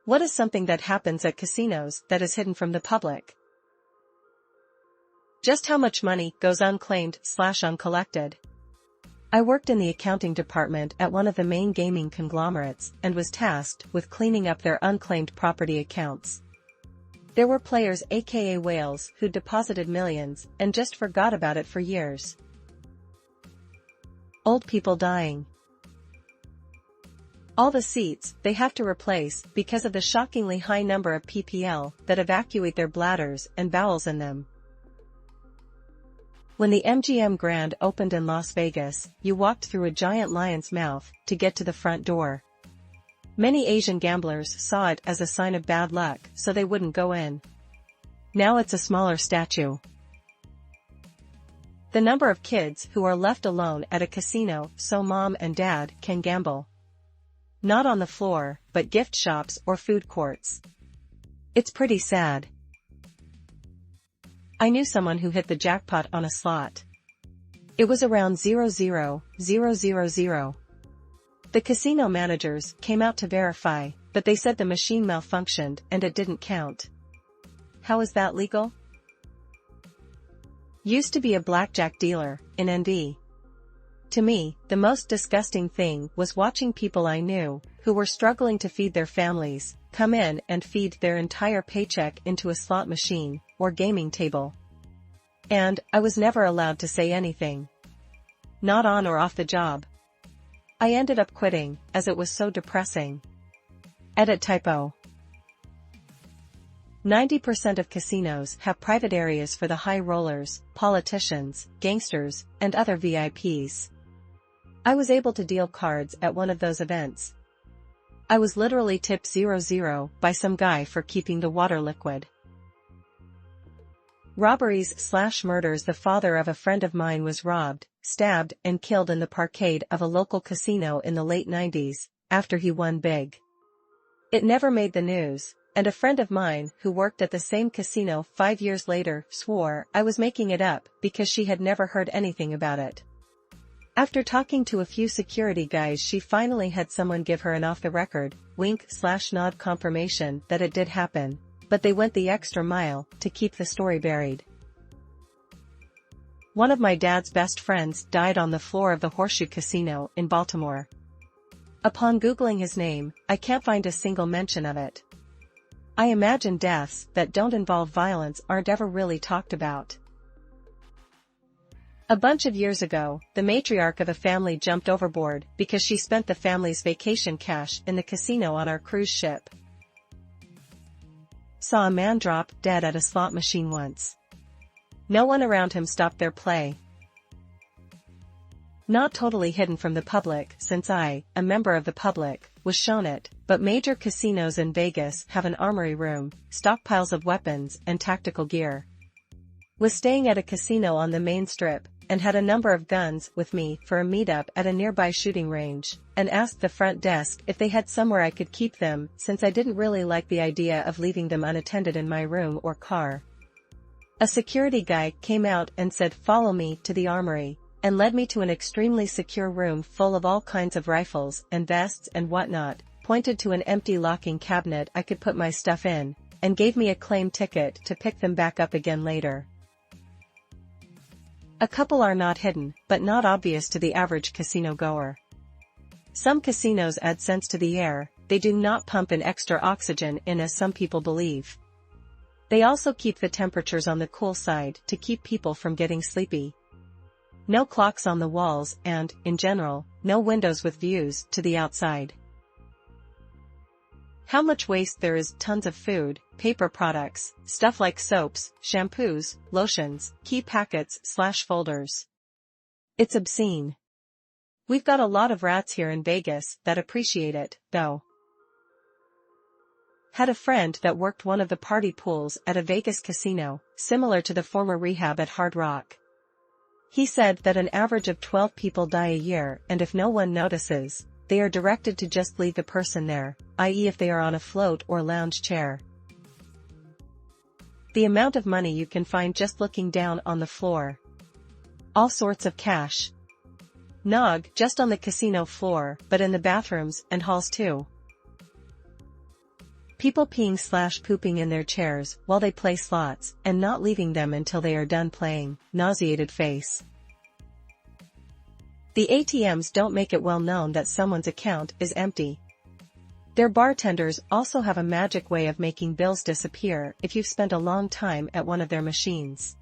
What is something that happens at casinos that is hidden from the public? Just how much money goes unclaimed/uncollected? I worked in the accounting department at one of the main gaming conglomerates and was tasked with cleaning up their unclaimed property accounts. There were players aka whales who deposited millions and just forgot about it for years. Old people dying. All the seats they have to replace because of the shockingly high number of PPL that evacuate their bladders and bowels in them. When the MGM Grand opened in Las Vegas, you walked through a giant lion's mouth to get to the front door. Many Asian gamblers saw it as a sign of bad luck, so they wouldn't go in. Now it's a smaller statue. The number of kids who are left alone at a casino so mom and dad can gamble. Not on the floor, but gift shops or food courts. It's pretty sad. I knew someone who hit the jackpot on a slot. It was around 00000. The casino managers came out to verify, but they said the machine malfunctioned and it didn't count. How is that legal? Used to be a blackjack dealer in ND. To me, the most disgusting thing was watching people I knew, who were struggling to feed their families, come in and feed their entire paycheck into a slot machine or gaming table. And I was never allowed to say anything. Not on or off the job. I ended up quitting, as it was so depressing. Edit typo. 90% of casinos have private areas for the high rollers, politicians, gangsters, and other VIPs. I was able to deal cards at one of those events. I was literally tipped 00 by some guy for keeping the water liquid. Robberies/murders. The father of a friend of mine was robbed, stabbed, and killed in the parkade of a local casino in the late 90s, after he won big. It never made the news, and a friend of mine who worked at the same casino 5 years later swore I was making it up because she had never heard anything about it. After talking to a few security guys, she finally had someone give her an off-the-record, wink/nod confirmation that it did happen, but they went the extra mile to keep the story buried. One of my dad's best friends died on the floor of the Horseshoe Casino in Baltimore. Upon Googling his name, I can't find a single mention of it. I imagine deaths that don't involve violence aren't ever really talked about. A bunch of years ago, the matriarch of a family jumped overboard because she spent the family's vacation cash in the casino on our cruise ship. Saw a man drop dead at a slot machine once. No one around him stopped their play. Not totally hidden from the public since I, a member of the public, was shown it, but major casinos in Vegas have an armory room, stockpiles of weapons and tactical gear. Was staying at a casino on the main strip, and had a number of guns with me for a meetup at a nearby shooting range, and asked the front desk if they had somewhere I could keep them since I didn't really like the idea of leaving them unattended in my room or car. A security guy came out and said follow me to the armory, and led me to an extremely secure room full of all kinds of rifles and vests and whatnot, pointed to an empty locking cabinet I could put my stuff in, and gave me a claim ticket to pick them back up again later. A couple are not hidden, but not obvious to the average casino goer. Some casinos add scents to the air, they do not pump in extra oxygen in as some people believe. They also keep the temperatures on the cool side to keep people from getting sleepy. No clocks on the walls and, in general, no windows with views to the outside. How much waste there is: tons of food, paper products, stuff like soaps, shampoos, lotions, key packets/folders. It's obscene. We've got a lot of rats here in Vegas that appreciate it, though. Had a friend that worked one of the party pools at a Vegas casino, similar to the former rehab at Hard Rock. He said that an average of 12 people die a year, and if no one notices, they are directed to just leave the person there, i.e. if they are on a float or lounge chair. The amount of money you can find just looking down on the floor. All sorts of cash. Nog, just on the casino floor, but in the bathrooms and halls too. People peeing/pooping in their chairs while they play slots, and not leaving them until they are done playing, nauseated face. The ATMs don't make it well known that someone's account is empty. Their bartenders also have a magic way of making bills disappear if you've spent a long time at one of their machines.